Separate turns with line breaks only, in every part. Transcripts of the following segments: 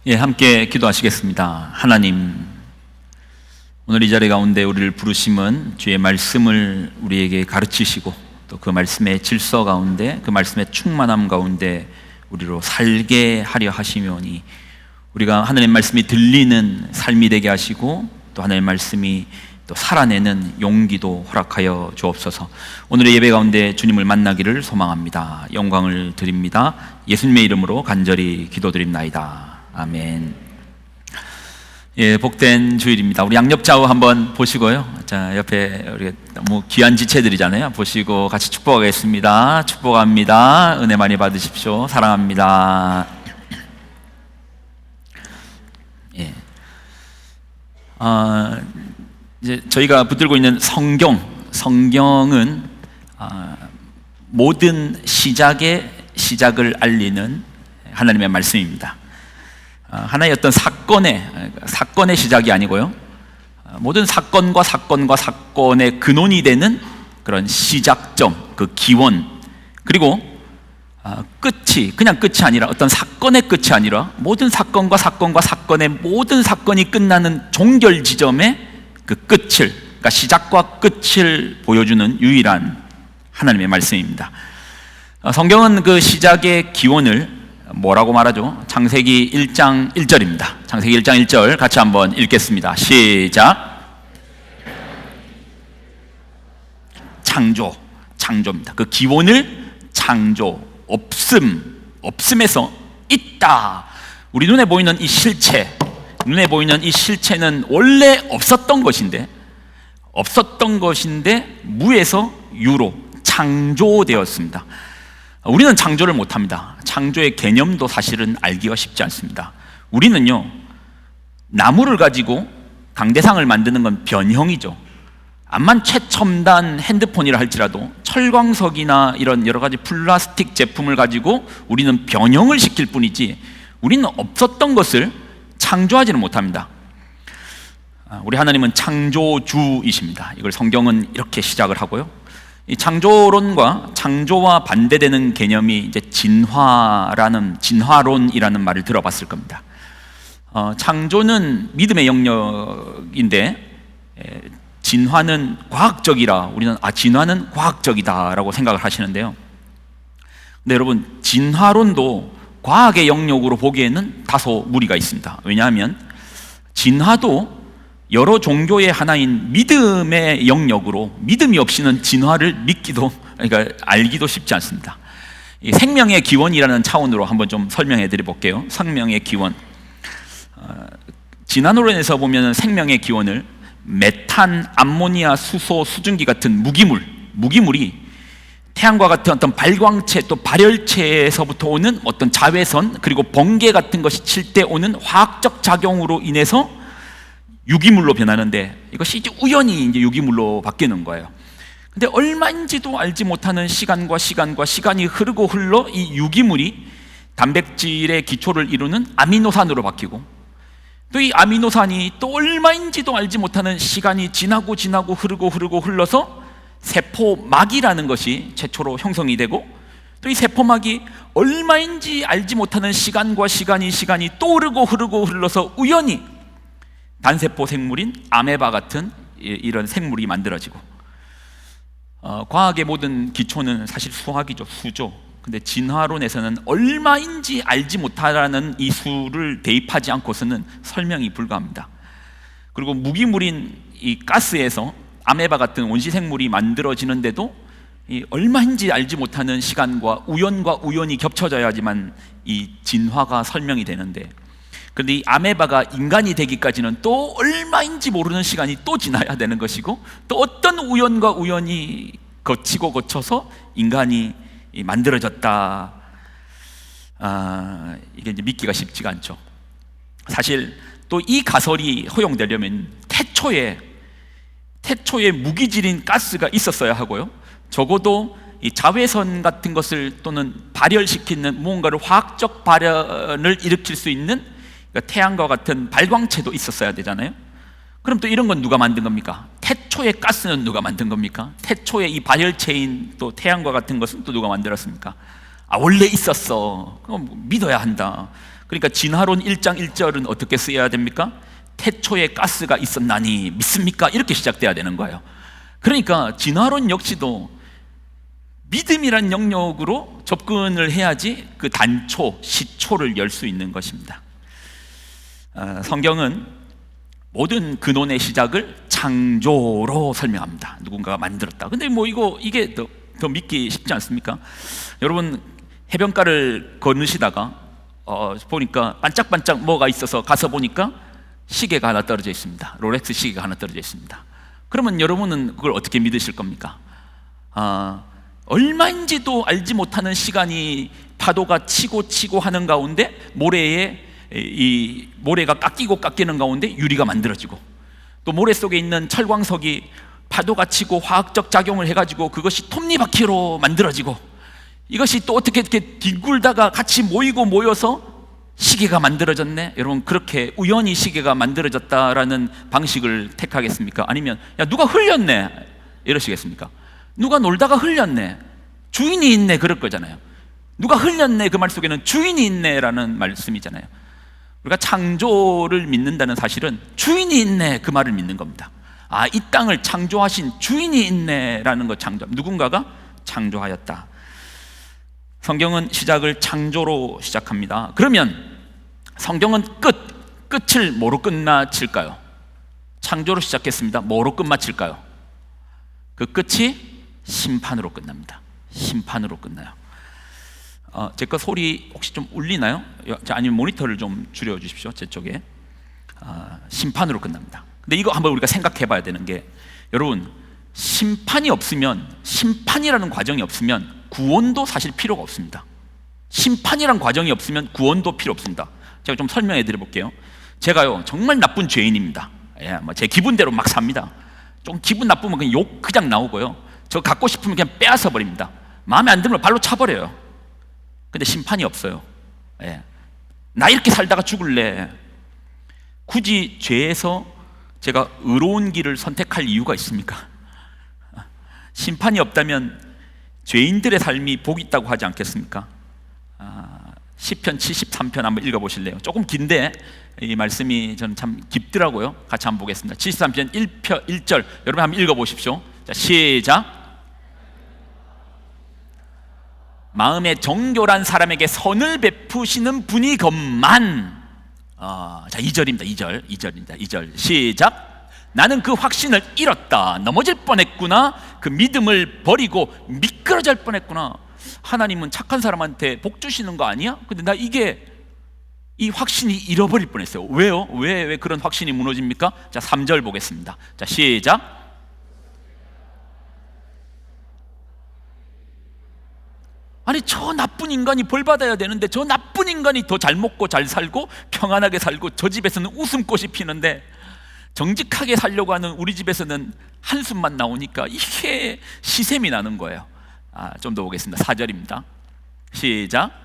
함께 기도하시겠습니다. 하나님, 오늘 이 자리 가운데 우리를 부르심은 주의 말씀을 우리에게 가르치시고 또 그 말씀의 질서 가운데, 그 말씀의 충만함 가운데 우리로 살게 하려 하시며니 우리가 하나님의 말씀이 들리는 삶이 되게 하시고 또 하나님의 말씀이 또 살아내는 용기도 허락하여 주옵소서. 오늘의 예배 가운데 주님을 만나기를 소망합니다. 영광을 드립니다. 예수님의 이름으로 간절히 기도드립나이다. 아멘. 복된 주일입니다. 우리 양옆좌우 한번 보시고요. 자, 옆에 우리 너무 귀한 지체들이잖아요. 보시고 같이 축복하겠습니다. 축복합니다. 은혜 많이 받으십시오. 사랑합니다. 이제 저희가 붙들고 있는 성경은 모든 시작의 시작을 알리는 하나님의 말씀입니다. 하나의 어떤 사건의 시작이 아니고요, 모든 사건의 근원이 되는 그런 시작점, 그 기원, 그리고 그냥 끝이 아니라, 어떤 사건의 끝이 아니라 모든 사건의 모든 사건이 끝나는 종결 지점의 그 끝을, 그러니까 시작과 끝을 보여주는 유일한 하나님의 말씀입니다. 성경은 그 시작의 기원을 뭐라고 말하죠? 창세기 1장 1절입니다. 창세기 1장 1절 같이 한번 읽겠습니다. 시작. 창조입니다. 그 기원을 없음에서 있다. 우리 눈에 보이는 이 실체는 원래 없었던 것인데 무에서 유로 창조되었습니다. 우리는 창조를 못합니다. 창조의 개념도 사실은 알기가 쉽지 않습니다. 우리는요, 나무를 가지고 강대상을 만드는 건 변형이죠. 암만 최첨단 핸드폰이라 할지라도 철광석이나 이런 여러 가지 플라스틱 제품을 가지고 우리는 변형을 시킬 뿐이지, 우리는 없었던 것을 창조하지는 못합니다. 우리 하나님은 창조주이십니다. 이걸 성경은 이렇게 시작을 하고요, 이 창조와 반대되는 개념이 이제 진화론이라는 말을 들어봤을 겁니다. 창조는 믿음의 영역인데 진화는 과학적이라 우리는 진화는 과학적이다라고 생각을 하시는데요. 근데 여러분, 진화론도 과학의 영역으로 보기에는 다소 무리가 있습니다. 왜냐하면 진화도 여러 종교의 하나인 믿음의 영역으로, 믿음이 없이는 진화를 알기도 쉽지 않습니다. 이 생명의 기원이라는 차원으로 한번 좀 설명해 드려 볼게요. 생명의 기원. 진화론에서 보면 생명의 기원을 메탄, 암모니아, 수소, 수증기 같은 무기물이 태양과 같은 어떤 발광체, 또 발열체에서부터 오는 어떤 자외선, 그리고 번개 같은 것이 칠 때 오는 화학적 작용으로 인해서 유기물로 변하는데, 이것이 이제 우연히 이제 유기물로 바뀌는 거예요. 근데 얼마인지도 알지 못하는 시간이 흐르고 흘러 이 유기물이 단백질의 기초를 이루는 아미노산으로 바뀌고, 또 이 아미노산이 또 얼마인지도 알지 못하는 시간이 지나고 흐르고 흘러서 세포막이라는 것이 최초로 형성이 되고, 또 이 세포막이 얼마인지 알지 못하는 시간이 또 흐르고 흘러서 우연히 단세포 생물인 아메바 같은 이런 생물이 만들어지고, 과학의 모든 기초는 사실 수죠. 근데 진화론에서는 얼마인지 알지 못하라는 이 수를 대입하지 않고서는 설명이 불가합니다. 그리고 무기물인 이 가스에서 아메바 같은 원시생물이 만들어지는데도 이 얼마인지 알지 못하는 시간과 우연이 겹쳐져야지만 이 진화가 설명이 되는데, 그런데 이 아메바가 인간이 되기까지는 또 얼마인지 모르는 시간이 또 지나야 되는 것이고, 또 어떤 우연이 거쳐서 인간이 만들어졌다. 이게 이제 믿기가 쉽지가 않죠. 사실 또 이 가설이 허용되려면 태초에 무기질인 가스가 있었어야 하고요, 적어도 이 자외선 같은 것을 또는 발열시키는 무언가를 화학적 발현을 일으킬 수 있는, 그러니까 태양과 같은 발광체도 있었어야 되잖아요. 그럼 또 이런 건 누가 만든 겁니까? 태초의 가스는 누가 만든 겁니까? 태초의 이 발열체인 또 태양과 같은 것은 또 누가 만들었습니까? 원래 있었어. 그럼 믿어야 한다. 그러니까 진화론 1장 1절은 어떻게 쓰여야 됩니까? 태초에 가스가 있었나니 믿습니까? 이렇게 시작돼야 되는 거예요. 그러니까 진화론 역시도 믿음이란 영역으로 접근을 해야지 그 단초, 시초를 열 수 있는 것입니다. 성경은 모든 근원의 시작을 창조로 설명합니다. 누군가가 만들었다. 근데 뭐 이게 더 믿기 쉽지 않습니까? 여러분 해변가를 거느시다가 보니까 반짝반짝 뭐가 있어서 가서 보니까 시계가 하나 떨어져 있습니다. 롤렉스 시계가 하나 떨어져 있습니다. 그러면 여러분은 그걸 어떻게 믿으실 겁니까? 얼마인지도 알지 못하는 시간이 파도가 치고 하는 가운데 모래가 깎이는 가운데 유리가 만들어지고, 또 모래 속에 있는 철광석이 파도가 치고 화학적 작용을 해가지고 그것이 톱니바퀴로 만들어지고, 이것이 또 어떻게 뒹굴다가 같이 모여서 시계가 만들어졌네. 여러분 그렇게 우연히 시계가 만들어졌다라는 방식을 택하겠습니까? 아니면 야 누가 흘렸네 이러시겠습니까? 누가 놀다가 흘렸네, 주인이 있네, 그럴 거잖아요. 누가 흘렸네, 그 말 속에는 주인이 있네라는 말씀이잖아요. 우리가 창조를 믿는다는 사실은 주인이 있네, 그 말을 믿는 겁니다. 이 땅을 창조하신 주인이 있네라는 것, 누군가가 창조하였다. 성경은 시작을 창조로 시작합니다. 그러면 성경은 끝을 뭐로 끝마칠까요? 창조로 시작했습니다. 뭐로 끝마칠까요? 그 끝이 심판으로 끝납니다. 심판으로 끝나요. 제 거 소리 혹시 좀 울리나요? 아니면 모니터를 좀 줄여 주십시오. 제 쪽에. 심판으로 끝납니다. 근데 이거 한번 우리가 생각해 봐야 되는 게, 여러분 심판이라는 과정이 없으면 구원도 사실 필요가 없습니다. 심판이라는 과정이 없으면 구원도 필요 없습니다. 제가 좀 설명해 드려 볼게요. 제가요 정말 나쁜 죄인입니다. 제 기분대로 막 삽니다. 좀 기분 나쁘면 그냥 욕 그냥 나오고요, 저 갖고 싶으면 그냥 빼앗아 버립니다. 마음에 안 들면 발로 차버려요. 근데 심판이 없어요. 나 이렇게 살다가 죽을래. 굳이 죄에서 제가 의로운 길을 선택할 이유가 있습니까? 심판이 없다면 죄인들의 삶이 복이 있다고 하지 않겠습니까? 시편 73편 한번 읽어보실래요? 조금 긴데 이 말씀이 저는 참 깊더라고요. 같이 한번 보겠습니다. 73편 1절 여러분 한번 읽어보십시오. 자, 시작. 마음에 정결한 사람에게 선을 베푸시는 분이건만. 자, 2절입니다. 2절 시작. 나는 그 확신을 잃었다. 넘어질 뻔했구나. 그 믿음을 버리고 미끄러질 뻔했구나. 하나님은 착한 사람한테 복 주시는 거 아니야? 근데 나 이 확신이 잃어버릴 뻔했어요. 왜요? 왜 그런 확신이 무너집니까? 자, 3절 보겠습니다. 자, 시작. 아니 저 나쁜 인간이 벌 받아야 되는데 저 나쁜 인간이 더 잘 먹고 잘 살고 평안하게 살고, 저 집에서는 웃음꽃이 피는데 정직하게 살려고 하는 우리 집에서는 한숨만 나오니까 이게 시샘이 나는 거예요. 좀 더 보겠습니다. 4절입니다. 시작.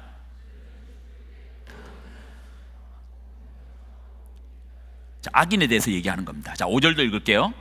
자, 악인에 대해서 얘기하는 겁니다. 자, 5절도 읽을게요.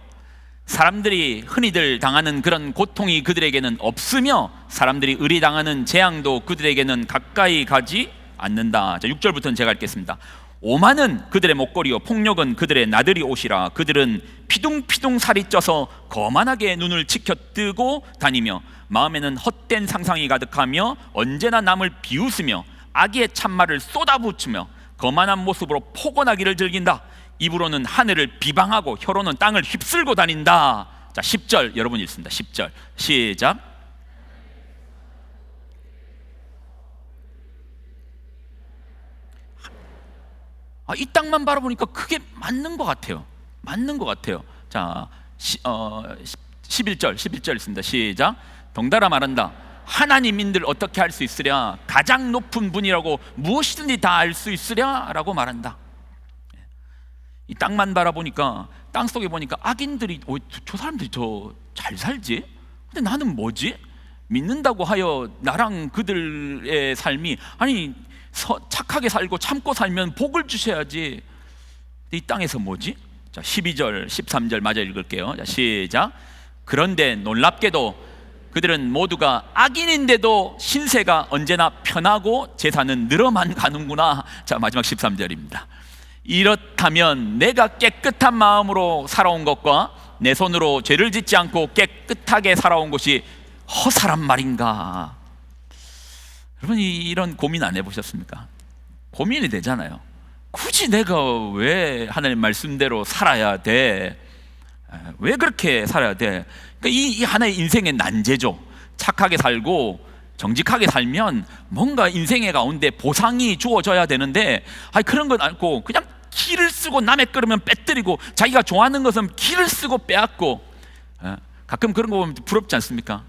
사람들이 흔히들 당하는 그런 고통이 그들에게는 없으며 사람들이 의리 당하는 재앙도 그들에게는 가까이 가지 않는다. 자, 6절부터는 제가 읽겠습니다. 오만은 그들의 목걸이요 폭력은 그들의 나들이 옷이라. 그들은 피둥피둥 살이 쪄서 거만하게 눈을 치켜뜨고 다니며 마음에는 헛된 상상이 가득하며 언제나 남을 비웃으며 악의 참말을 쏟아붓으며 거만한 모습으로 포건하기를 즐긴다. 입으로는 하늘을 비방하고 혀로는 땅을 휩쓸고 다닌다. 자, 10절 여러분 읽습니다. 10절 시작. 이 땅만 바라보니까 그게 맞는 것 같아요. 자, 11절 있습니다. 시작. 덩달아 말한다. 하나님인들 어떻게 할 수 있으랴? 가장 높은 분이라고 무엇이든지 다 알 수 있으랴? 라고 말한다. 이 땅만 바라보니까, 땅 속에 보니까 악인들이 저 사람들이 저 잘 살지? 근데 나는 뭐지? 믿는다고 하여 나랑 그들의 삶이, 아니 착하게 살고 참고 살면 복을 주셔야지. 이 땅에서 뭐지? 자, 12절 13절 마저 읽을게요. 자, 시작. 그런데 놀랍게도 그들은 모두가 악인인데도 신세가 언제나 편하고 재산은 늘어만 가는구나. 자, 마지막 13절입니다. 이렇다면 내가 깨끗한 마음으로 살아온 것과 내 손으로 죄를 짓지 않고 깨끗하게 살아온 것이 허사란 말인가? 여러분, 이런 고민 안 해보셨습니까? 고민이 되잖아요. 굳이 내가 왜 하나님 말씀대로 살아야 돼? 왜 그렇게 살아야 돼? 그러니까 이 하나의 인생의 난제죠. 착하게 살고 정직하게 살면 뭔가 인생의 가운데 보상이 주어져야 되는데, 그런 건 않고 그냥 기를 쓰고 남의 끌으면 빼뜨리고 자기가 좋아하는 것은 기를 쓰고 빼앗고. 가끔 그런 거 보면 부럽지 않습니까?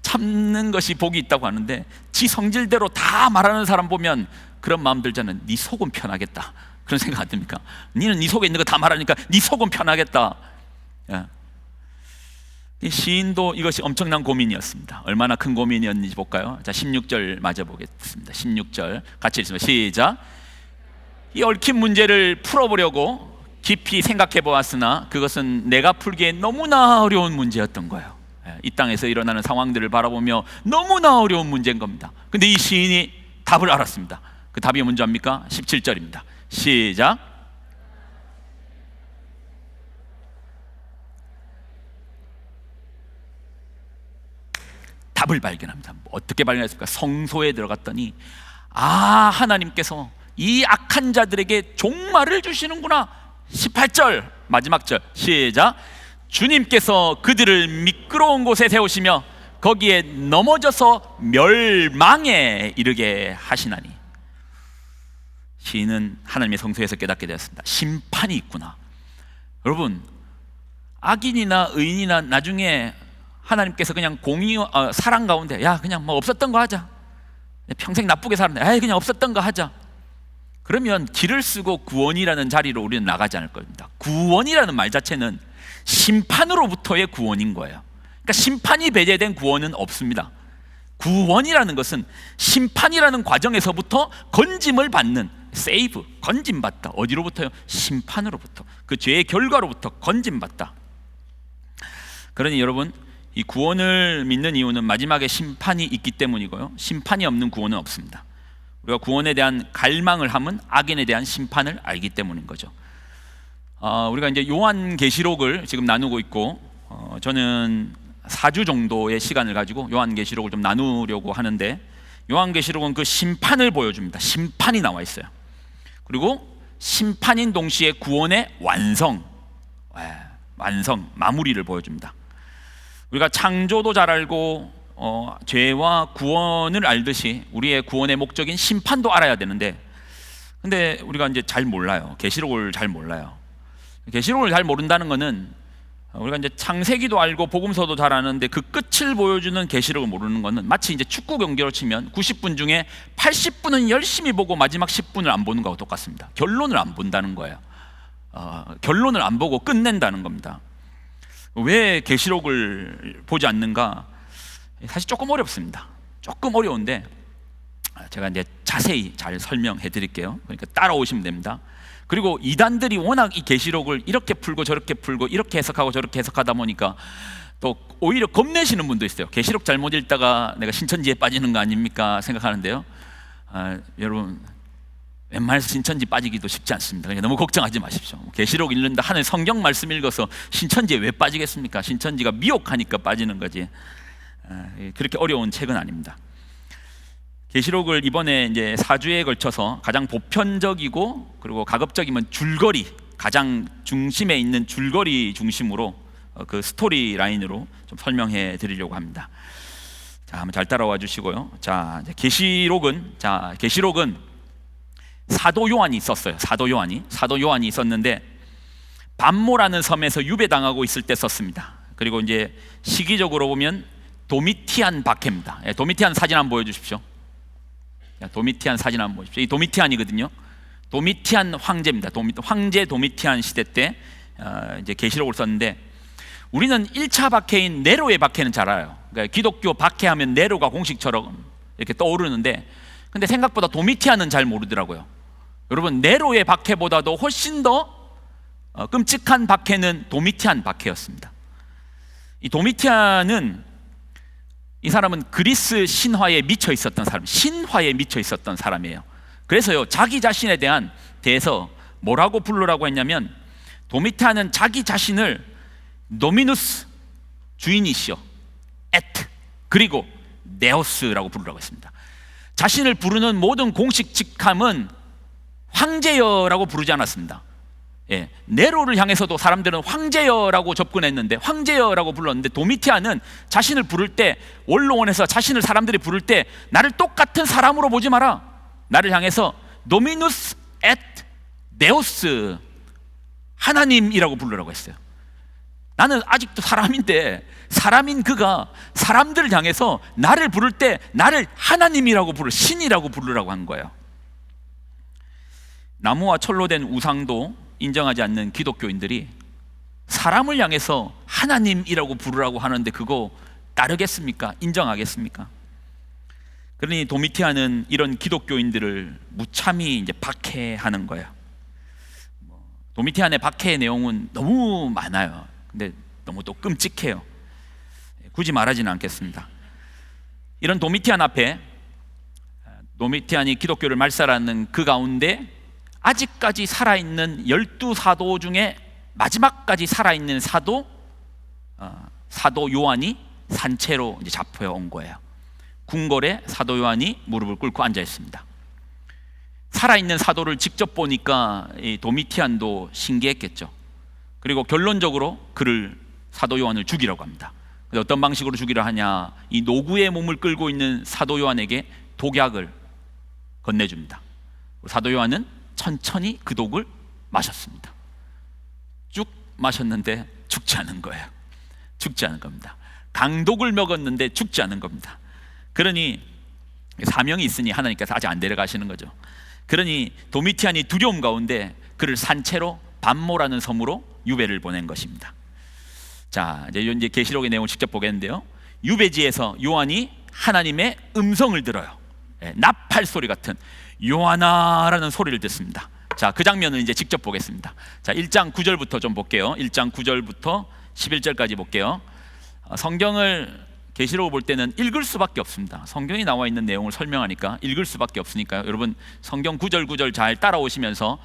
참는 것이 복이 있다고 하는데 지 성질대로 다 말하는 사람 보면 그런 마음 들잖아요. 네 속은 편하겠다, 그런 생각 안 듭니까? 니는 네 속에 있는 거 다 말하니까 네 속은 편하겠다. 시인도 이것이 엄청난 고민이었습니다. 얼마나 큰 고민이었는지 볼까요? 자, 16절 맞아 보겠습니다. 16절 같이 읽습니다. 시작. 이 얽힌 문제를 풀어보려고 깊이 생각해 보았으나 그것은 내가 풀기에 너무나 어려운 문제였던 거예요. 이 땅에서 일어나는 상황들을 바라보며 너무나 어려운 문제인 겁니다. 근데 이 시인이 답을 알았습니다. 그 답이 뭔지 압니까? 17절입니다. 시작. 답을 발견합니다. 어떻게 발견했습니까? 성소에 들어갔더니 하나님께서 이 악한 자들에게 종말을 주시는구나. 18절 마지막 절 시작. 주님께서 그들을 미끄러운 곳에 세우시며 거기에 넘어져서 멸망에 이르게 하시나니. 시인은 하나님의 성소에서 깨닫게 되었습니다. 심판이 있구나. 여러분, 악인이나 의인이나 나중에 하나님께서 그냥 사랑 가운데 그냥 뭐 없었던 거 하자, 평생 나쁘게 살았는데 그냥 없었던 거 하자, 그러면 기를 쓰고 구원이라는 자리로 우리는 나가지 않을 겁니다. 구원이라는 말 자체는 심판으로부터의 구원인 거예요. 그러니까 심판이 배제된 구원은 없습니다. 구원이라는 것은 심판이라는 과정에서부터 건짐을 받는, 세이브, 건짐받다. 어디로부터요? 심판으로부터. 그 죄의 결과로부터 건짐받다. 그러니 여러분, 이 구원을 믿는 이유는 마지막에 심판이 있기 때문이고요, 심판이 없는 구원은 없습니다. 우리가 구원에 대한 갈망을 함은 악인에 대한 심판을 알기 때문인 거죠. 우리가 이제 요한계시록을 지금 나누고 있고, 저는 4주 정도의 시간을 가지고 요한계시록을 좀 나누려고 하는데, 요한계시록은 그 심판을 보여줍니다. 심판이 나와 있어요. 그리고 심판인 동시에 구원의 완성, 마무리를 보여줍니다. 우리가 창조도 잘 알고 죄와 구원을 알듯이 우리의 구원의 목적인 심판도 알아야 되는데, 근데 우리가 이제 잘 몰라요. 계시록을 잘 몰라요. 계시록을 잘 모른다는 것은 우리가 이제 창세기도 알고 복음서도 잘 아는데 그 끝을 보여주는 계시록을 모르는 것은 마치 이제 축구 경기로 치면 90분 중에 80분은 열심히 보고 마지막 10분을 안 보는 거하고 똑같습니다. 결론을 안 본다는 거예요. 결론을 안 보고 끝낸다는 겁니다. 왜 계시록을 보지 않는가? 사실 조금 어렵습니다. 조금 어려운데 제가 이제 자세히 잘 설명해 드릴게요. 그러니까 따라오시면 됩니다. 그리고 이단들이 워낙 이 계시록을 이렇게 풀고 저렇게 풀고 이렇게 해석하고 저렇게 해석하다 보니까 또 오히려 겁내시는 분도 있어요. 계시록 잘못 읽다가 내가 신천지에 빠지는 거 아닙니까 생각하는데요. 여러분, 웬만해서 신천지 빠지기도 쉽지 않습니다. 그러니까 너무 걱정하지 마십시오. 계시록 읽는다 하는 성경 말씀 읽어서 신천지에 왜 빠지겠습니까? 신천지가 미혹하니까 빠지는 거지. 그렇게 어려운 책은 아닙니다. 계시록을 이번에 이제 4주에 걸쳐서 가장 보편적이고 그리고 가급적이면 줄거리, 가장 중심에 있는 줄거리 중심으로 그 스토리 라인으로 좀 설명해 드리려고 합니다. 자, 한번 잘 따라와 주시고요. 자, 계시록은 사도 요한이 있었어요. 사도 요한이 있었는데 반모라는 섬에서 유배당하고 있을 때 썼습니다. 그리고 이제 시기적으로 보면 도미티안 박해입니다. 도미티안 사진 한번 보여주십시오. 도미티안 사진 한번 보십시오. 이 도미티안이거든요. 도미티안 황제입니다. 황제 도미티안 시대 때 이제 계시록을 썼는데, 우리는 1차 박해인 네로의 박해는 잘 알아요. 그러니까 기독교 박해하면 네로가 공식처럼 이렇게 떠오르는데, 근데 생각보다 도미티안은 잘 모르더라고요. 여러분, 네로의 박해보다도 훨씬 더 끔찍한 박해는 도미티안 박해였습니다. 이 도미티안은 이 사람은 그리스 신화에 미쳐 있었던 사람, 신화에 미쳐 있었던 사람이에요. 그래서요, 자기 자신에 대해서 뭐라고 부르라고 했냐면, 도미티아는 자기 자신을 노미누스, 주인이시여, 에트, 그리고 네오스라고 부르라고 했습니다. 자신을 부르는 모든 공식 직함은 황제여라고 부르지 않았습니다. 예, 네로를 향해서도 사람들은 황제여라고 접근했는데, 황제여라고 불렀는데, 도미티아는 자신을 부를 때, 원로원에서 자신을 사람들이 부를 때 나를 똑같은 사람으로 보지 마라, 나를 향해서 노미누스 앳 네오스, 하나님이라고 부르라고 했어요. 나는 아직도 사람인데, 사람인 그가 사람들을 향해서 나를 부를 때 나를 하나님이라고 신이라고 부르라고 한 거예요. 나무와 철로 된 우상도 인정하지 않는 기독교인들이 사람을 향해서 하나님이라고 부르라고 하는데 그거 따르겠습니까? 인정하겠습니까? 그러니 도미티아는 이런 기독교인들을 무참히 이제 박해하는 거예요. 도미티안의 박해의 내용은 너무 많아요. 근데 너무 또 끔찍해요. 굳이 말하지는 않겠습니다. 이런 도미티안 앞에, 도미티안이 기독교를 말살하는 그 가운데 아직까지 살아있는 12사도 중에 마지막까지 살아있는 사도 요한이 산채로 이제 잡혀온 거예요. 궁궐에 사도 요한이 무릎을 꿇고 앉아 있습니다. 살아있는 사도를 직접 보니까 이 도미티안도 신기했겠죠. 그리고 결론적으로 사도 요한을 죽이라고 합니다. 근데 어떤 방식으로 죽이려 하냐, 이 노구의 몸을 끌고 있는 사도 요한에게 독약을 건네줍니다. 사도 요한은 천천히 그 독을 마셨습니다. 쭉 마셨는데 죽지 않은 거예요. 죽지 않은 겁니다. 강독을 먹었는데 죽지 않은 겁니다. 그러니 사명이 있으니 하나님께서 아직 안 데려가시는 거죠. 그러니 도미티안이 두려움 가운데 그를 산채로 반모라는 섬으로 유배를 보낸 것입니다. 자, 이제 계시록의 내용을 직접 보겠는데요. 유배지에서 요한이 하나님의 음성을 들어요. 나팔 소리 같은 요한아라는 소리를 듣습니다. 자, 그 장면을 이제 직접 보겠습니다. 자, 1장 9절부터 좀 볼게요. 1장 9절부터 11절까지 볼게요. 성경을 계시록을 볼 때는 읽을 수밖에 없습니다. 성경이 나와 있는 내용을 설명하니까 읽을 수밖에 없으니까요. 여러분 성경 구절 구절 잘 따라오시면서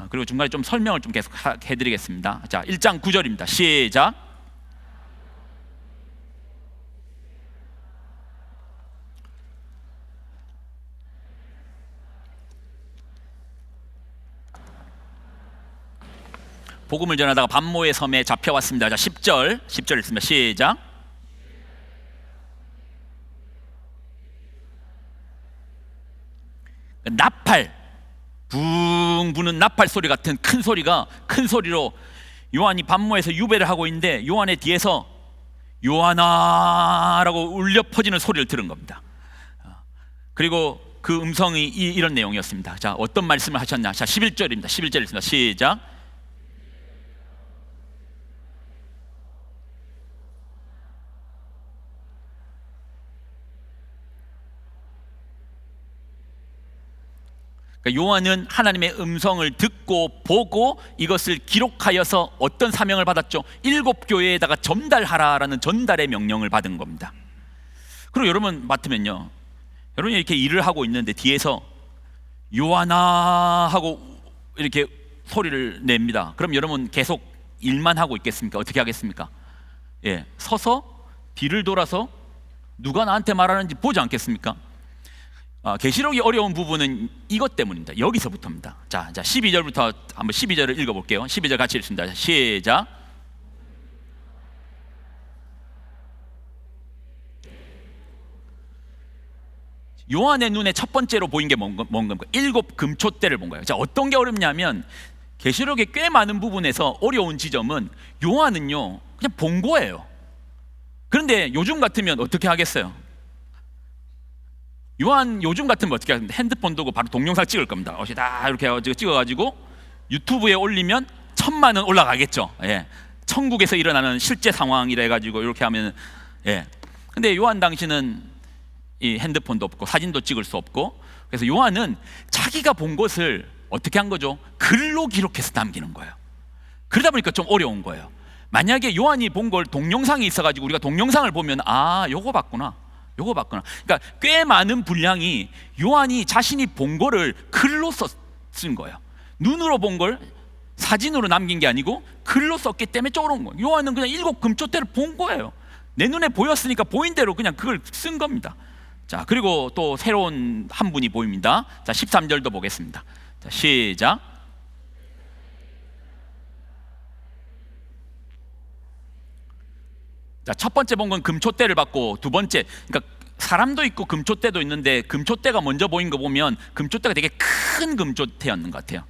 그리고 중간에 좀 설명을 좀 계속 해드리겠습니다. 자, 1장 9절입니다. 시작. 복음을 전하다가 반모의 섬에 잡혀왔습니다. 자, 10절 있습니다. 시작. 나팔, 붕 부는 나팔 소리 같은 큰 소리로 요한이 반모에서 유배를 하고 있는데 요한의 뒤에서 요한아라고 울려 퍼지는 소리를 들은 겁니다. 그리고 그 음성이 이런 내용이었습니다. 자, 어떤 말씀을 하셨냐? 자, 11절입니다. 11절 있습니다. 시작. 요한은 하나님의 음성을 듣고 보고 이것을 기록하여서 어떤 사명을 받았죠? 7교회에다가 전달하라라는 전달의 명령을 받은 겁니다. 그리고 여러분 맡으면요, 여러분이 이렇게 일을 하고 있는데 뒤에서 요한아 하고 이렇게 소리를 냅니다. 그럼 여러분 계속 일만 하고 있겠습니까? 어떻게 하겠습니까? 예, 서서 뒤를 돌아서 누가 나한테 말하는지 보지 않겠습니까? 계시록이 어려운 부분은 이것 때문입니다. 여기서부터입니다. 자, 12절부터 한번 12절을 읽어볼게요. 12절 같이 읽습니다. 시작. 요한의 눈에 첫 번째로 보인 게 뭔가 7 금초대를 본 거예요. 자, 어떤 게 어렵냐면 계시록의 꽤 많은 부분에서 어려운 지점은 요한은요 그냥 본 거예요. 그런데 요즘 같으면 어떻게 하겠어요? 요즘 같으면 어떻게 하겠습니까? 핸드폰 두고 바로 동영상 찍을 겁니다. 다 이렇게 찍어가지고 유튜브에 올리면 1000만 원 올라가겠죠. 예. 천국에서 일어나는 실제 상황이라 해가지고 이렇게 하면, 예. 근데 요한 당시는 이 핸드폰도 없고 사진도 찍을 수 없고, 그래서 요한은 자기가 본 것을 어떻게 한 거죠? 글로 기록해서 남기는 거예요. 그러다 보니까 좀 어려운 거예요. 만약에 요한이 본 걸 동영상이 있어가지고 우리가 동영상을 보면 요거 봤구나, 요거 봤구나. 그러니까 꽤 많은 분량이 요한이 자신이 본 거를 글로 쓴 거예요. 눈으로 본 걸 사진으로 남긴 게 아니고 글로 썼기 때문에 쫄은 거예요. 요한은 그냥 7 금초대를 본 거예요. 내 눈에 보였으니까 보인 대로 그냥 그걸 쓴 겁니다. 자, 그리고 또 새로운 한 분이 보입니다. 자, 13절도 보겠습니다. 자, 시작. 자, 첫 번째 본 건 금초대를 봤고, 두 번째, 그러니까 사람도 있고 금초대도 있는데 금초대가 먼저 보인 거 보면 금초대가 되게 큰 금초대였는 것 같아요.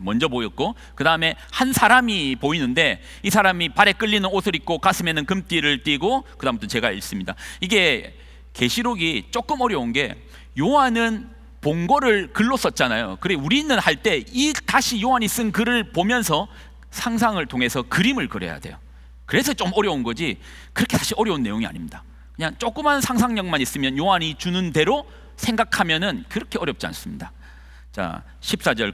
먼저 보였고, 그 다음에 한 사람이 보이는데 이 사람이 발에 끌리는 옷을 입고 가슴에는 금띠를 띠고, 그 다음부터 제가 읽습니다. 이게 계시록이 조금 어려운 게 요한은 본 거를 글로 썼잖아요. 그래 우리는 할 때 이 다시 요한이 쓴 글을 보면서 상상을 통해서 그림을 그려야 돼요. 그래서 좀 어려운 거지 그렇게 사실 어려운 내용이 아닙니다. 그냥 조그만 상상력만 있으면 요한이 주는 대로 생각하면은 그렇게 어렵지 않습니다. 자, 14절.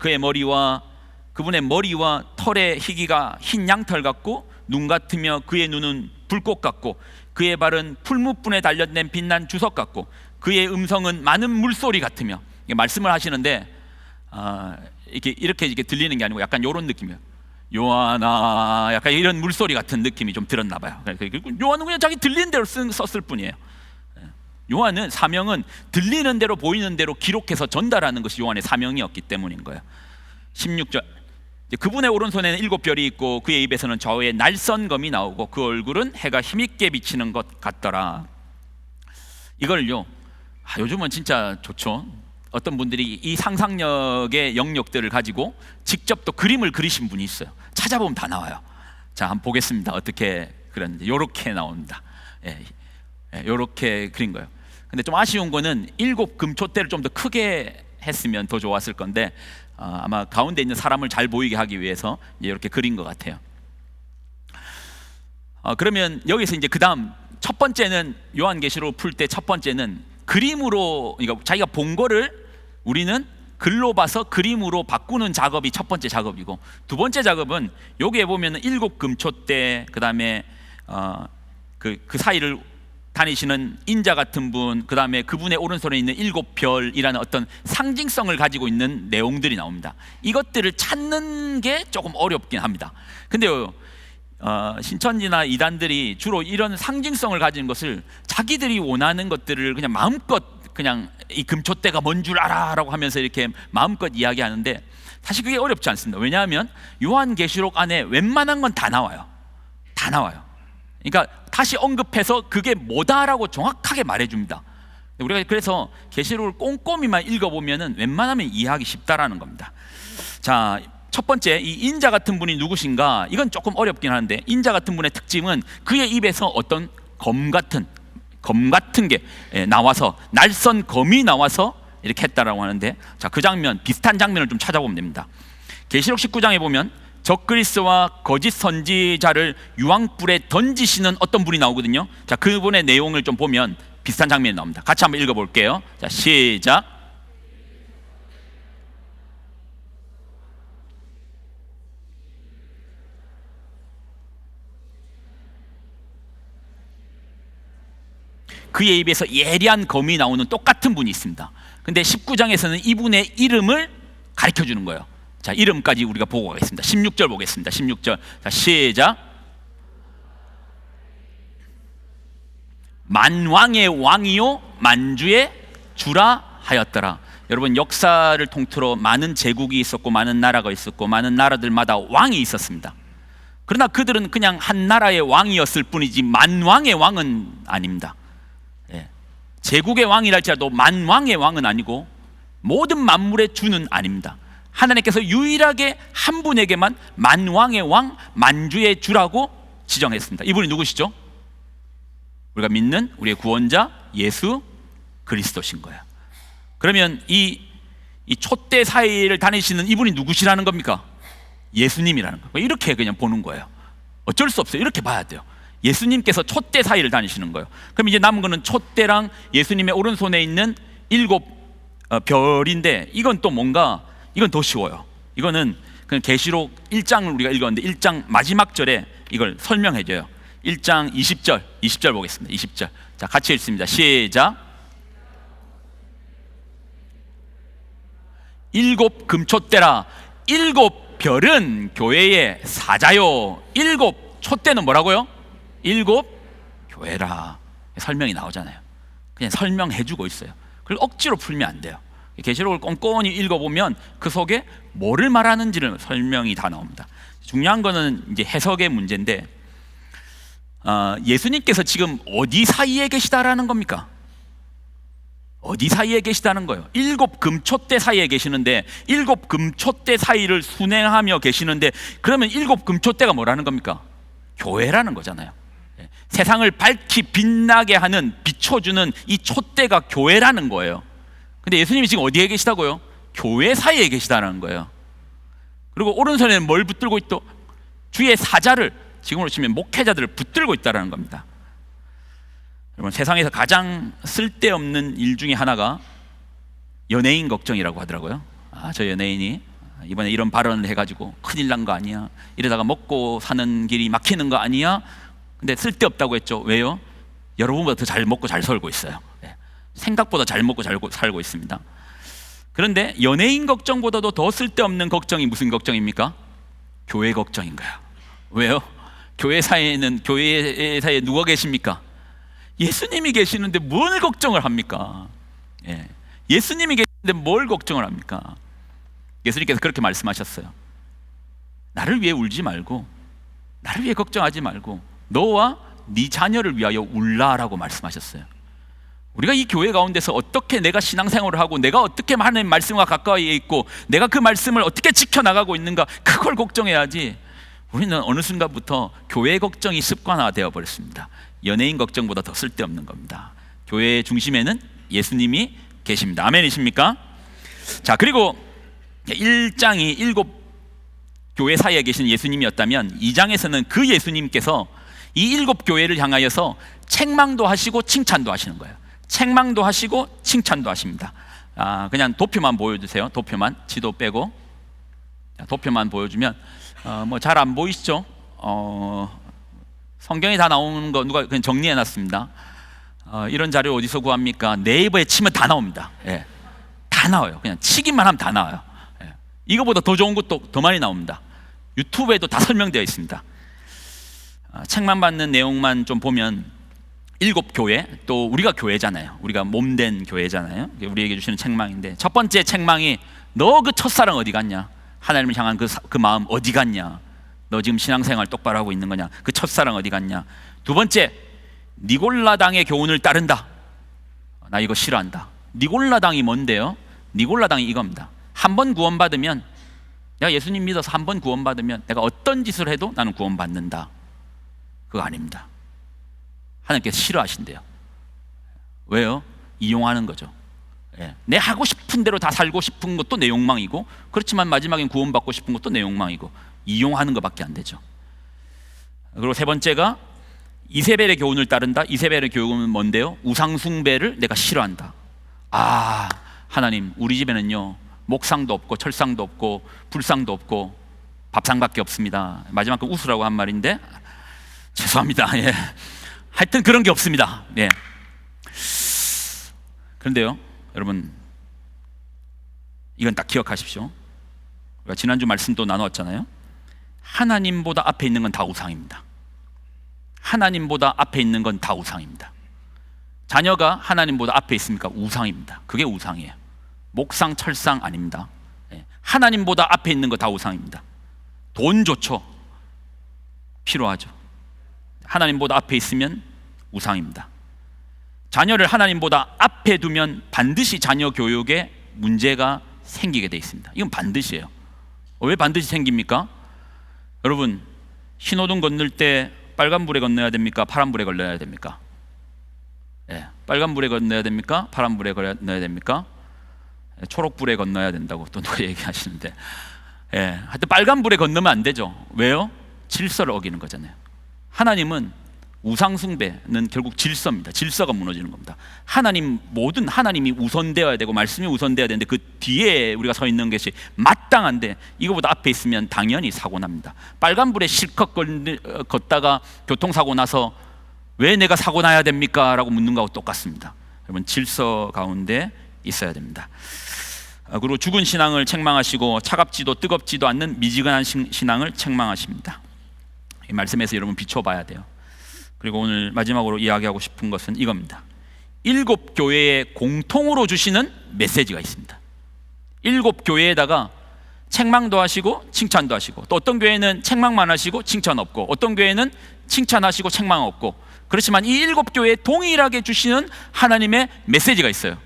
그분의 머리와 털의 희기가 흰 양털 같고 눈 같으며 그의 눈은 불꽃 같고 그의 발은 풀무분에 단련된 빛난 주석 같고 그의 음성은 많은 물소리 같으며, 말씀을 하시는데 이렇게 들리는 게 아니고 약간 이런 느낌이에요. 요한아, 약간 이런 물소리 같은 느낌이 좀 들었나 봐요. 요한은 그냥 자기 들리는 대로 썼을 뿐이에요. 요한은 사명은 들리는 대로 보이는 대로 기록해서 전달하는 것이 요한의 사명이었기 때문인 거예요. 16절. 그분의 오른손에는 7별이 있고 그의 입에서는 좌우에 날선 검이 나오고 그 얼굴은 해가 힘있게 비치는 것 같더라. 이걸요, 요즘은 진짜 좋죠. 어떤 분들이 이 상상력의 영역들을 가지고 직접 또 그림을 그리신 분이 있어요. 찾아보면 다 나와요. 자, 한번 보겠습니다. 어떻게 그렸는지. 요렇게 나옵니다. 요렇게 그린 거예요. 근데 좀 아쉬운 거는 7 금초대를 좀 더 크게 했으면 더 좋았을 건데 아마 가운데 있는 사람을 잘 보이게 하기 위해서 이렇게 그린 것 같아요. 그러면 여기서 이제 그 다음 첫 번째는 요한계시록 풀 때 첫 번째는 그림으로, 그러니까 자기가 본 거를 우리는 글로 봐서 그림으로 바꾸는 작업이 첫 번째 작업이고, 두 번째 작업은 여기에 보면 7 금초대, 그 다음에 그 사이를 다니시는 인자 같은 분, 그 다음에 그분의 오른손에 있는 7별이라는 어떤 상징성을 가지고 있는 내용들이 나옵니다. 이것들을 찾는 게 조금 어렵긴 합니다. 근데요, 신천지나 이단들이 주로 이런 상징성을 가진 것을 자기들이 원하는 것들을 그냥 마음껏 그냥 이 금초대가 뭔 줄 알아라고 하면서 이렇게 마음껏 이야기하는데 사실 그게 어렵지 않습니다. 왜냐하면 요한계시록 안에 웬만한 건 다 나와요. 다 나와요. 그러니까 다시 언급해서 그게 뭐다라고 정확하게 말해줍니다. 우리가 그래서 계시록을 꼼꼼히만 읽어보면은 웬만하면 이해하기 쉽다라는 겁니다. 자, 첫 번째, 이 인자 같은 분이 누구신가? 이건 조금 어렵긴 한데, 인자 같은 분의 특징은 그의 입에서 어떤 검 같은 게 나와서, 날선 검이 나와서 이렇게 했다라고 하는데, 자, 그 장면, 비슷한 장면을 좀 찾아보면 됩니다. 계시록 19장에 보면 적그리스도와 거짓 선지자를 유황불에 던지시는 어떤 분이 나오거든요. 자, 그분의 내용을 좀 보면 비슷한 장면이 나옵니다. 같이 한번 읽어볼게요. 자, 시작. 그의 입에서 예리한 검이 나오는 똑같은 분이 있습니다. 근데 19장에서는 이분의 이름을 가르쳐 주는 거예요. 자, 이름까지 우리가 보고 가겠습니다. 16절 보겠습니다. 16절. 자, 시작. 만왕의 왕이요 만주의 주라 하였더라. 여러분, 역사를 통틀어 많은 제국이 있었고 많은 나라가 있었고 많은 나라들마다 왕이 있었습니다. 그러나 그들은 그냥 한 나라의 왕이었을 뿐이지 만왕의 왕은 아닙니다. 제국의 왕이라 할지라도 만왕의 왕은 아니고 모든 만물의 주는 아닙니다. 하나님께서 유일하게 한 분에게만 만왕의 왕, 만주의 주라고 지정했습니다. 이분이 누구시죠? 우리가 믿는 우리의 구원자 예수 그리스도신 거예요. 그러면 이 촛대 사이를 다니시는 이분이 누구시라는 겁니까? 예수님이라는 거예요. 이렇게 그냥 보는 거예요. 어쩔 수 없어요. 이렇게 봐야 돼요. 예수님께서 촛대 사이를 다니시는 거예요. 그럼 이제 남은 거는 촛대랑 예수님의 오른손에 있는 7 별인데, 이건 또 뭔가, 이건 더 쉬워요. 이거는 그 계시록 1장을 우리가 읽었는데 1장 마지막 절에 이걸 설명해 줘요. 1장 20절 보겠습니다. 20절. 자, 같이 읽습니다. 시작. 일곱 금촛대라. 일곱 별은 교회의 사자요. 일곱 촛대는 뭐라고요? 일곱 교회라. 설명이 나오잖아요. 그냥 설명해 주고 있어요. 그걸 억지로 풀면 안 돼요. 계시록을 꼼꼼히 읽어보면 그 속에 뭐를 말하는지를 설명이 다 나옵니다. 중요한 거는 이제 해석의 문제인데, 예수님께서 지금 어디 사이에 계시다라는 겁니까? 어디 사이에 계시다는 거예요? 일곱 금촛대 사이에 계시는데, 일곱 금촛대 사이를 순행하며 계시는데, 그러면 일곱 금촛대가 뭐라는 겁니까? 교회라는 거잖아요. 세상을 밝히 빛나게 하는, 비춰주는 이 촛대가 교회라는 거예요. 근데 예수님이 지금 어디에 계시다고요? 교회 사이에 계시다는 거예요. 그리고 오른손에는 뭘 붙들고 있도? 주의 사자를, 지금으로 치면 목회자들을 붙들고 있다는 겁니다. 여러분, 세상에서 가장 쓸데없는 일 중에 하나가 연예인 걱정이라고 하더라고요. 저 연예인이 이번에 이런 발언을 해가지고 큰일 난 거 아니야? 이러다가 먹고 사는 길이 막히는 거 아니야? 근데 쓸데없다고 했죠. 왜요? 여러분보다 더 잘 먹고 잘 살고 있어요. 생각보다 잘 먹고 잘 살고 있습니다. 그런데 연예인 걱정보다도 더 쓸데없는 걱정이 무슨 걱정입니까? 교회 걱정인 거야. 왜요? 교회 사이에 누가 계십니까? 예수님이 계시는데 뭘 걱정을 합니까? 예수님이 계시는데 뭘 걱정을 합니까? 예수님께서 그렇게 말씀하셨어요. 나를 위해 울지 말고, 나를 위해 걱정하지 말고 너와 네 자녀를 위하여 울라라고 말씀하셨어요. 우리가 이 교회 가운데서 어떻게 내가 신앙생활을 하고, 내가 어떻게 하나님 말씀과 가까이에 있고, 내가 그 말씀을 어떻게 지켜나가고 있는가, 그걸 걱정해야지. 우리는 어느 순간부터 교회 걱정이 습관화되어 버렸습니다. 연예인 걱정보다 더 쓸데없는 겁니다. 교회의 중심에는 예수님이 계십니다. 아멘이십니까? 자, 그리고 1장이 일곱 교회 사이에 계신 예수님이었다면 2장에서는 그 예수님께서 이 일곱 교회를 향하여서 책망도 하시고 칭찬도 하시는 거예요. 책망도 하시고 칭찬도 하십니다. 그냥 도표만 보여주세요. 도표만, 지도 빼고. 도표만 보여주면 뭐 잘 안 보이시죠? 성경에 다 나오는 거 누가 그냥 정리해놨습니다. 이런 자료 어디서 구합니까? 네이버에 치면 다 나옵니다. 다 나와요. 그냥 치기만 하면 다 나와요. 이거보다 더 좋은 것도 더 많이 나옵니다. 유튜브에도 다 설명되어 있습니다. 책망받는 내용만 좀 보면 일곱 교회, 또 우리가 교회잖아요. 우리가 몸된 교회잖아요. 우리에게 주시는 책망인데, 첫 번째 책망이 너 그 첫사랑 어디 갔냐? 하나님을 향한 그 마음 어디 갔냐? 너 지금 신앙생활 똑바로 하고 있는 거냐? 그 첫사랑 어디 갔냐? 두 번째, 니골라당의 교훈을 따른다. 나 이거 싫어한다. 니골라당이 뭔데요? 니골라당이 이겁니다. 한 번 구원받으면, 내가 예수님 믿어서 한 번 구원받으면 내가 어떤 짓을 해도 나는 구원받는다. 그거 아닙니다. 하나님께서 싫어하신대요. 왜요? 이용하는 거죠. 내 하고 싶은 대로 다 살고 싶은 것도 내 욕망이고, 그렇지만 마지막엔 구원받고 싶은 것도 내 욕망이고, 이용하는 것밖에 안 되죠. 그리고 세 번째가 이세벨의 교훈을 따른다. 이세벨의 교훈은 뭔데요? 우상숭배를 내가 싫어한다. 하나님, 우리 집에는요 목상도 없고 철상도 없고 불상도 없고 밥상밖에 없습니다. 마지막 그 웃으라고 한 말인데 죄송합니다. 하여튼 그런 게 없습니다. 그런데요, 여러분, 이건 딱 기억하십시오. 우리가 지난주 말씀도 나누었잖아요. 하나님보다 앞에 있는 건 다 우상입니다. 하나님보다 앞에 있는 건 다 우상입니다. 자녀가 하나님보다 앞에 있습니까? 우상입니다. 그게 우상이에요. 목상, 철상 아닙니다. 하나님보다 앞에 있는 거 다 우상입니다. 돈 좋죠. 필요하죠. 하나님보다 앞에 있으면 우상입니다. 자녀를 하나님보다 앞에 두면 반드시 자녀 교육에 문제가 생기게 돼 있습니다. 이건 반드시예요. 왜 반드시 생깁니까? 여러분, 신호등 건널 때 빨간불에 건너야 됩니까? 파란불에 건너야 됩니까? 빨간불에 건너야 됩니까? 파란불에 건너야 됩니까? 초록불에 건너야 된다고 또 누가 얘기하시는데, 하여튼 빨간불에 건너면 안 되죠. 왜요? 질서를 어기는 거잖아요. 하나님은 우상숭배는 결국 질서입니다. 질서가 무너지는 겁니다. 모든 하나님이 우선되어야 되고 말씀이 우선되어야 되는데 그 뒤에 우리가 서 있는 것이 마땅한데 이거보다 앞에 있으면 당연히 사고 납니다. 빨간불에 실컷 걷다가 교통사고 나서 왜 내가 사고 나야 됩니까? 라고 묻는 거하고 똑같습니다. 여러분, 질서 가운데 있어야 됩니다. 그리고 죽은 신앙을 책망하시고 차갑지도 뜨겁지도 않는 미지근한 신앙을 책망하십니다. 이 말씀에서 여러분 비춰봐야 돼요. 그리고 오늘 마지막으로 이야기하고 싶은 것은 이겁니다. 7 교회에 공통으로 주시는 메시지가 있습니다. 7 교회에다가 책망도 하시고 칭찬도 하시고, 또 어떤 교회는 책망만 하시고 칭찬 없고, 어떤 교회는 칭찬하시고 책망 없고, 그렇지만 이 7 교회에 동일하게 주시는 하나님의 메시지가 있어요.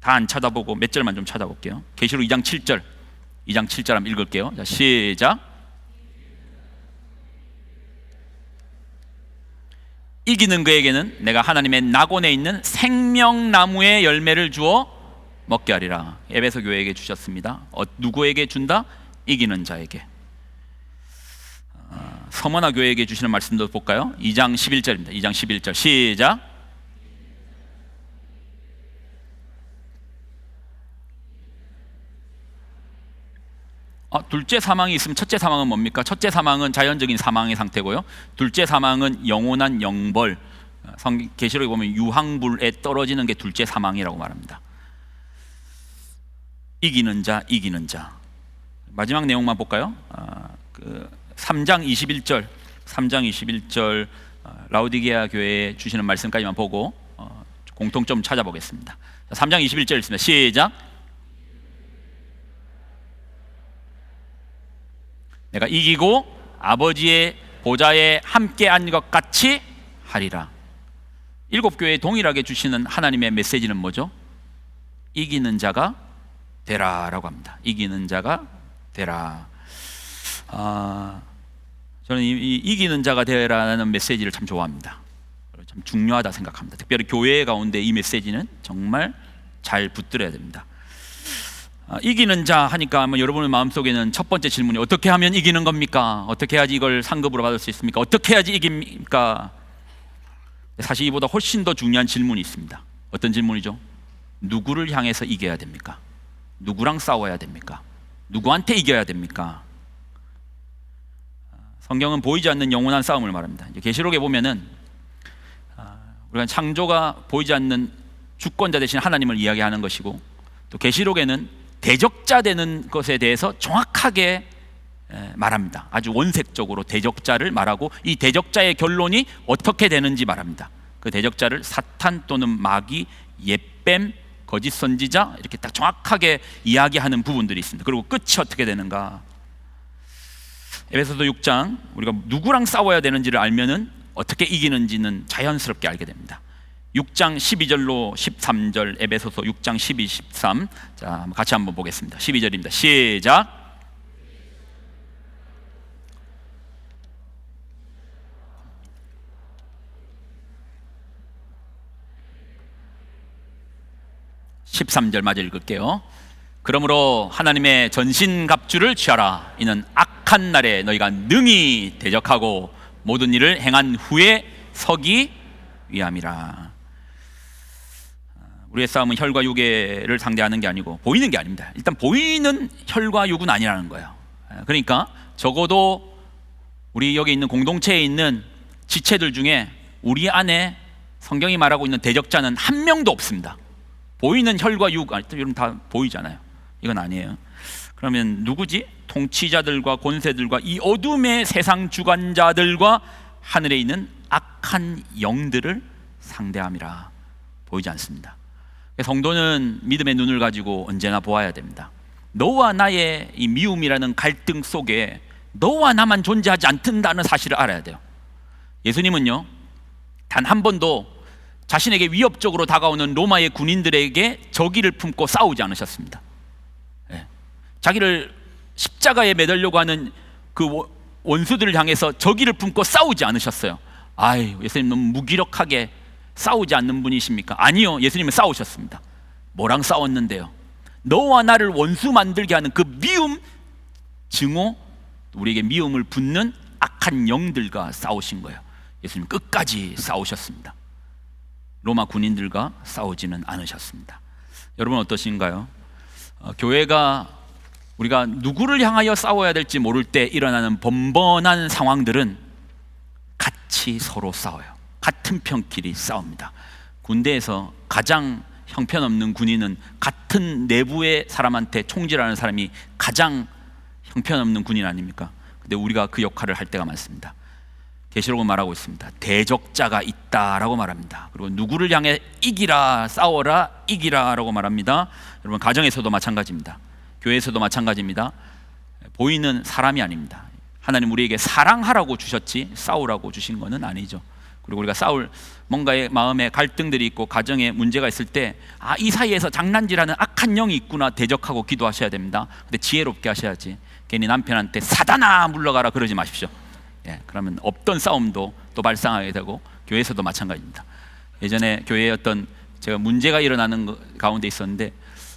다 안 찾아보고 몇 절만 좀 찾아볼게요. 계시록 2장 7절 한번 읽을게요. 자, 시작. 이기는 그에게는 내가 하나님의 낙원에 있는 생명나무의 열매를 주어 먹게 하리라. 에베소 교회에게 주셨습니다. 누구에게 준다? 이기는 자에게. 서머나 교회에게 주시는 말씀도 볼까요? 2장 11절입니다. 2장 11절 시작. 둘째 사망이 있으면 첫째 사망은 뭡니까? 첫째 사망은 자연적인 사망의 상태고요. 둘째 사망은 영원한 영벌, 계시록에 보면 유황불에 떨어지는 게 둘째 사망이라고 말합니다. 이기는 자, 이기는 자. 마지막 내용만 볼까요? 3장 21절 라우디게아 교회에 주시는 말씀까지만 보고 공통점 찾아보겠습니다. 3장 21절 읽습니다. 시작. 내가 이기고 아버지의 보좌에 함께 앉은 것 같이 하리라. 7 교회에 동일하게 주시는 하나님의 메시지는 뭐죠? 이기는 자가 되라라고 합니다. 이기는 자가 되라. 저는 이 이기는 자가 되라는 메시지를 참 좋아합니다. 참 중요하다 생각합니다. 특별히 교회 가운데 이 메시지는 정말 잘 붙들어야 됩니다. 이기는 자 하니까 여러분의 마음속에는 첫 번째 질문이 어떻게 하면 이기는 겁니까? 어떻게 해야지 이걸 상급으로 받을 수 있습니까? 어떻게 해야지 이깁니까? 사실 이보다 훨씬 더 중요한 질문이 있습니다. 어떤 질문이죠? 누구를 향해서 이겨야 됩니까? 누구랑 싸워야 됩니까? 누구한테 이겨야 됩니까? 성경은 보이지 않는 영원한 싸움을 말합니다. 계시록에 보면은 우리가 창조가 보이지 않는 주권자 대신 하나님을 이야기하는 것이고, 또 계시록에는 대적자 되는 것에 대해서 정확하게 말합니다. 아주 원색적으로 대적자를 말하고 이 대적자의 결론이 어떻게 되는지 말합니다. 그 대적자를 사탄 또는 마귀, 옛뱀, 거짓 선지자 이렇게 딱 정확하게 이야기하는 부분들이 있습니다. 그리고 끝이 어떻게 되는가? 에베소서 6장 우리가 누구랑 싸워야 되는지를 알면은 어떻게 이기는지는 자연스럽게 알게 됩니다. 6장 12절로 13절, 에베소서 6장 12, 13. 자, 같이 한번 보겠습니다. 12절입니다. 시작. (13절) 마저 읽을게요. 그러므로 하나님의 전신갑주를 취하라. 이는 악한 날에 너희가 능히 대적하고 모든 일을 행한 후에 서기 위함이라. 우리의 싸움은 혈과 육을 상대하는 게 아니고 보이는 게 아닙니다. 일단 보이는 혈과 육은 아니라는 거예요. 그러니까 적어도 우리 여기 있는 공동체에 있는 지체들 중에 우리 안에 성경이 말하고 있는 대적자는 한 명도 없습니다. 보이는 혈과 육, 여러분 다 보이잖아요. 이건 아니에요. 그러면 누구지? 통치자들과 권세들과 이 어둠의 세상 주관자들과 하늘에 있는 악한 영들을 상대함이라. 보이지 않습니다. 성도는 믿음의 눈을 가지고 언제나 보아야 됩니다. 너와 나의 이 미움이라는 갈등 속에 너와 나만 존재하지 않는다는 사실을 알아야 돼요. 예수님은요, 단 한 번도 자신에게 위협적으로 다가오는 로마의 군인들에게 적의를 품고 싸우지 않으셨습니다. 자기를 십자가에 매달려고 하는 그 원수들을 향해서 적의를 품고 싸우지 않으셨어요. 예수님 너무 무기력하게 싸우지 않는 분이십니까? 아니요, 예수님은 싸우셨습니다. 뭐랑 싸웠는데요? 너와 나를 원수 만들게 하는 그 미움, 증오, 우리에게 미움을 붓는 악한 영들과 싸우신 거예요. 예수님 끝까지 싸우셨습니다. 로마 군인들과 싸우지는 않으셨습니다. 여러분 어떠신가요? 교회가 우리가 누구를 향하여 싸워야 될지 모를 때 일어나는 번번한 상황들은 같이 서로 싸워요. 같은 편끼리 싸웁니다. 군대에서 가장 형편없는 군인은 같은 내부의 사람한테 총질하는 사람이 가장 형편없는 군인 아닙니까? 근데 우리가 그 역할을 할 때가 많습니다. 계시록은 말하고 있습니다. 대적자가 있다라고 말합니다. 그리고 누구를 향해 이기라, 싸워라, 이기라 라고 말합니다. 여러분 가정에서도 마찬가지입니다. 교회에서도 마찬가지입니다. 보이는 사람이 아닙니다. 하나님 우리에게 사랑하라고 주셨지 싸우라고 주신 것은 아니죠. 그리고 우리가 싸울 뭔가의 마음에 갈등들이 있고 가정에 문제가 있을 때 이 사이에서 장난질하는 악한 영이 있구나 대적하고 기도하셔야 됩니다. 근데 지혜롭게 하셔야지 괜히 남편한테 사단아 물러가라 그러지 마십시오. 그러면 없던 싸움도 또 발생하게 되고 교회에서도 마찬가지입니다. 예전에 교회에 제가 문제가 일어나는 가운데 있었는데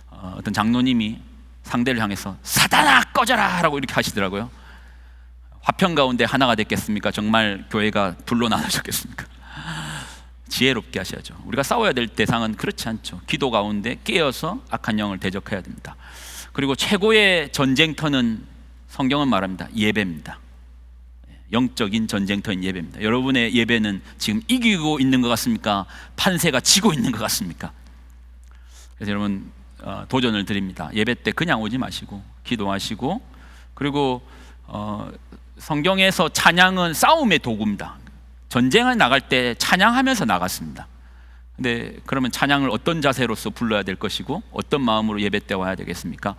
어떤 장로님이 상대를 향해서 사단아 꺼져라 라고 이렇게 하시더라고요. 화평 가운데 하나가 됐겠습니까? 정말 교회가 둘로 나눠졌겠습니까? 지혜롭게 하셔야죠. 우리가 싸워야 될 대상은 그렇지 않죠. 기도 가운데 깨어서 악한 영을 대적해야 됩니다. 그리고 최고의 전쟁터는 성경은 말합니다. 예배입니다. 영적인 전쟁터인 예배입니다. 여러분의 예배는 지금 이기고 있는 것 같습니까? 판세가 지고 있는 것 같습니까? 그래서 여러분 도전을 드립니다. 예배 때 그냥 오지 마시고 기도하시고, 그리고 성경에서 찬양은 싸움의 도구입니다. 전쟁을 나갈 때 찬양하면서 나갔습니다. 근데 그러면 찬양을 어떤 자세로서 불러야 될 것이고 어떤 마음으로 예배 때 와야 되겠습니까?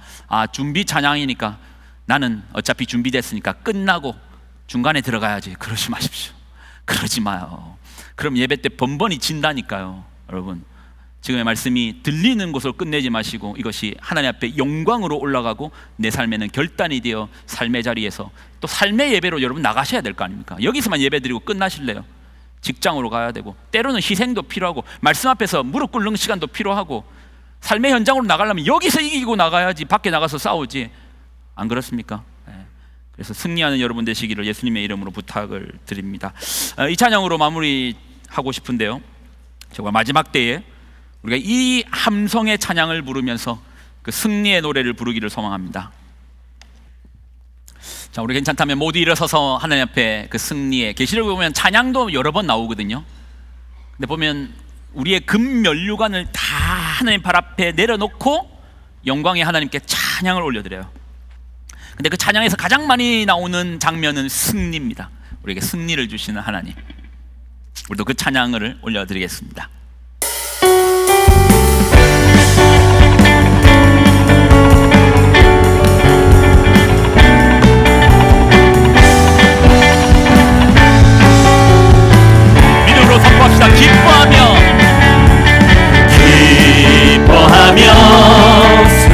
준비 찬양이니까 나는 어차피 준비됐으니까 끝나고 중간에 들어가야지 그러지 마십시오. 그러지 마요. 그럼 예배 때 번번이 진다니까요. 여러분 지금의 말씀이 들리는 곳으로 끝내지 마시고 이것이 하나님 앞에 영광으로 올라가고 내 삶에는 결단이 되어 삶의 자리에서 또 삶의 예배로 여러분 나가셔야 될 거 아닙니까? 여기서만 예배 드리고 끝나실래요? 직장으로 가야 되고 때로는 희생도 필요하고 말씀 앞에서 무릎 꿇는 시간도 필요하고 삶의 현장으로 나가려면 여기서 이기고 나가야지 밖에 나가서 싸우지, 안 그렇습니까? 그래서 승리하는 여러분 되시기를 예수님의 이름으로 부탁을 드립니다. 이 찬양으로 마무리하고 싶은데요, 정말 마지막 때에 우리가 이 함성의 찬양을 부르면서 그 승리의 노래를 부르기를 소망합니다. 자, 우리 괜찮다면 모두 일어서서 하나님 앞에 그 승리의, 계시록에 보면 찬양도 여러 번 나오거든요. 근데 보면 우리의 금면류관을 다 하나님 발 앞에 내려놓고 영광의 하나님께 찬양을 올려드려요. 근데 그 찬양에서 가장 많이 나오는 장면은 승리입니다. 우리에게 승리를 주시는 하나님, 우리도 그 찬양을 올려드리겠습니다. 믿음으로 선포합시다. 기뻐하며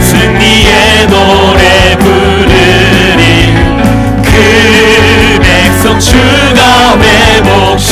승리의 노래 부르리. 그 백성 주가 회복시키시네.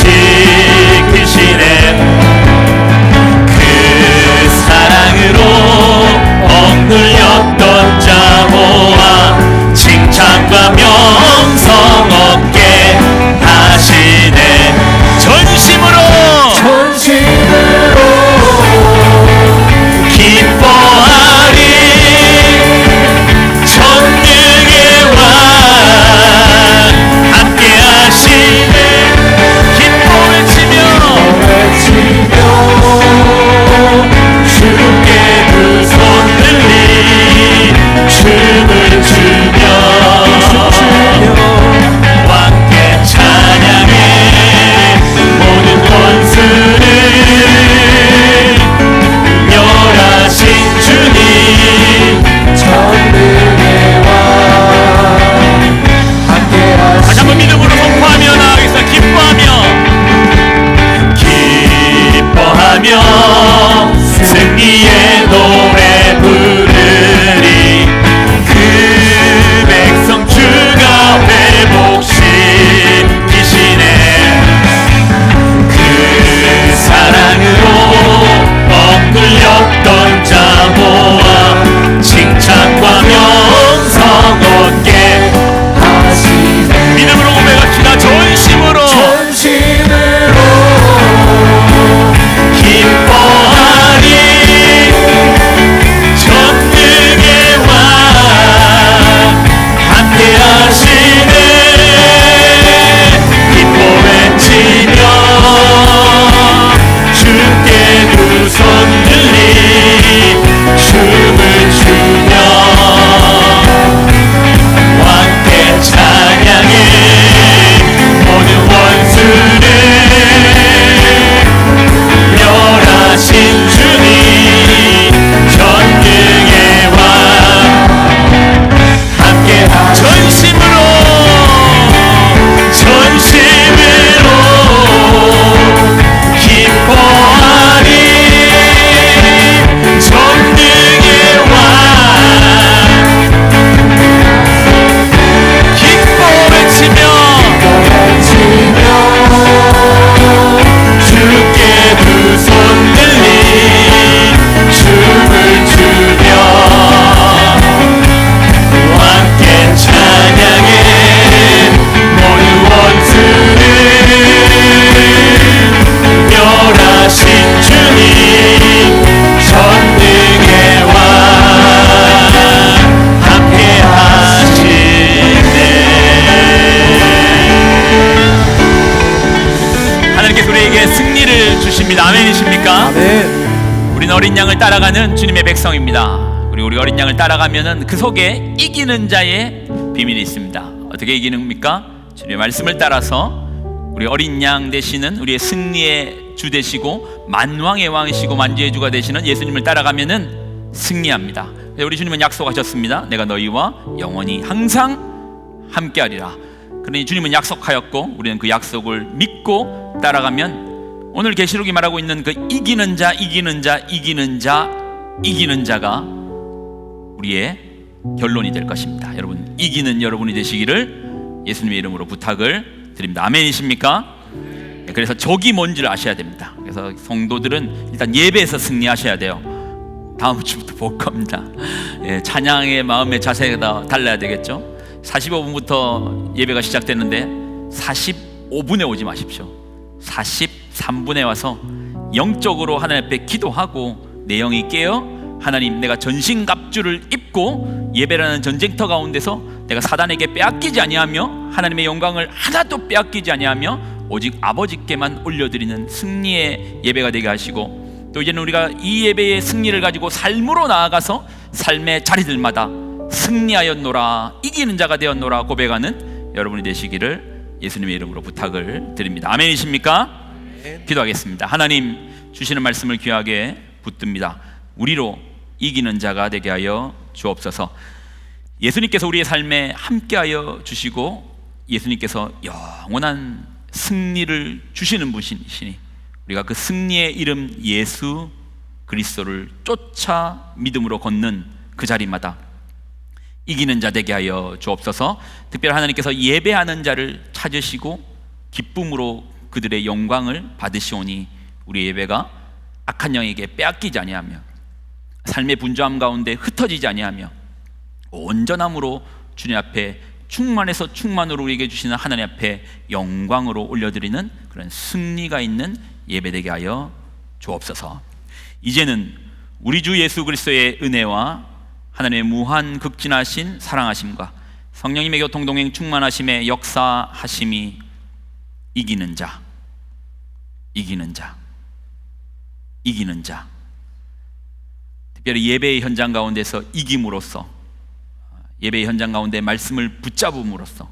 따라가는 주님의 백성입니다. 우리 어린 양을 따라가면은 그 속에 이기는 자의 비밀이 있습니다. 어떻게 이기는입니까? 주님의 말씀을 따라서 우리 어린 양 되시는 우리의 승리의 주 되시고 만왕의 왕이시고 만주의 주가 되시는 예수님을 따라가면은 승리합니다. 우리 주님은 약속하셨습니다. 내가 너희와 영원히 항상 함께하리라. 그러니 주님은 약속하였고 우리는 그 약속을 믿고 따라가면 오늘 계시록이 말하고 있는 그 이기는 자, 이기는 자, 이기는 자, 이기는 자가 우리의 결론이 될 것입니다. 여러분, 이기는 여러분이 되시기를 예수님의 이름으로 부탁을 드립니다. 아멘이십니까? 그래서 적이 뭔지를 아셔야 됩니다. 그래서 성도들은 일단 예배에서 승리하셔야 돼요. 다음 주부터 볼 겁니다. 찬양의 마음의 자세가 달라야 되겠죠. 45분부터 예배가 시작되는데 45분에 오지 마십시오. 43분에 와서 영적으로 하나님 앞에 기도하고 내 영이 깨어 하나님, 내가 전신갑주를 입고 예배라는 전쟁터 가운데서 내가 사단에게 빼앗기지 아니하며 하나님의 영광을 하나도 빼앗기지 아니하며 오직 아버지께만 올려드리는 승리의 예배가 되게 하시고, 또 이제는 우리가 이 예배의 승리를 가지고 삶으로 나아가서 삶의 자리들마다 승리하였노라, 이기는 자가 되었노라 고백하는 여러분이 되시기를 예수님의 이름으로 부탁을 드립니다. 아멘이십니까? 기도하겠습니다. 하나님, 주시는 말씀을 귀하게 붙듭니다. 우리로 이기는 자가 되게 하여 주옵소서. 예수님께서 우리의 삶에 함께하여 주시고 예수님께서 영원한 승리를 주시는 분이시니 우리가 그 승리의 이름 예수 그리스도를 쫓아 믿음으로 걷는 그 자리마다 이기는 자 되게 하여 주옵소서. 특별히 하나님께서 예배하는 자를 찾으시고 기쁨으로 그들의 영광을 받으시오니 우리 예배가 악한 영에게 빼앗기지 아니하며 삶의 분주함 가운데 흩어지지 아니하며 온전함으로 주님 앞에 충만해서 충만으로 우리에게 주시는 하나님 앞에 영광으로 올려드리는 그런 승리가 있는 예배되게 하여 주옵소서. 이제는 우리 주 예수 그리스도의 은혜와 하나님의 무한 극진하신 사랑하심과 성령님의 교통동행 충만하심의 역사하심이 이기는 자, 이기는 자, 이기는 자, 특별히 예배의 현장 가운데서 이김으로써, 예배의 현장 가운데 말씀을 붙잡음으로써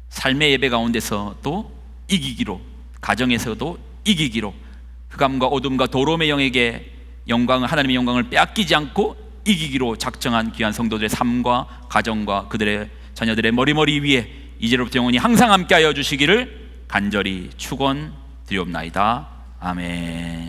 삶의 예배 가운데서도 이기기로, 가정에서도 이기기로, 흑암과 어둠과 도롬의 영에게 영광을, 하나님의 영광을 빼앗기지 않고 이기기로 작정한 귀한 성도들의 삶과 가정과 그들의 자녀들의 머리머리 위에 이제로부터 영원히 항상 함께하여 주시기를 간절히 축원드리옵나이다. 아멘.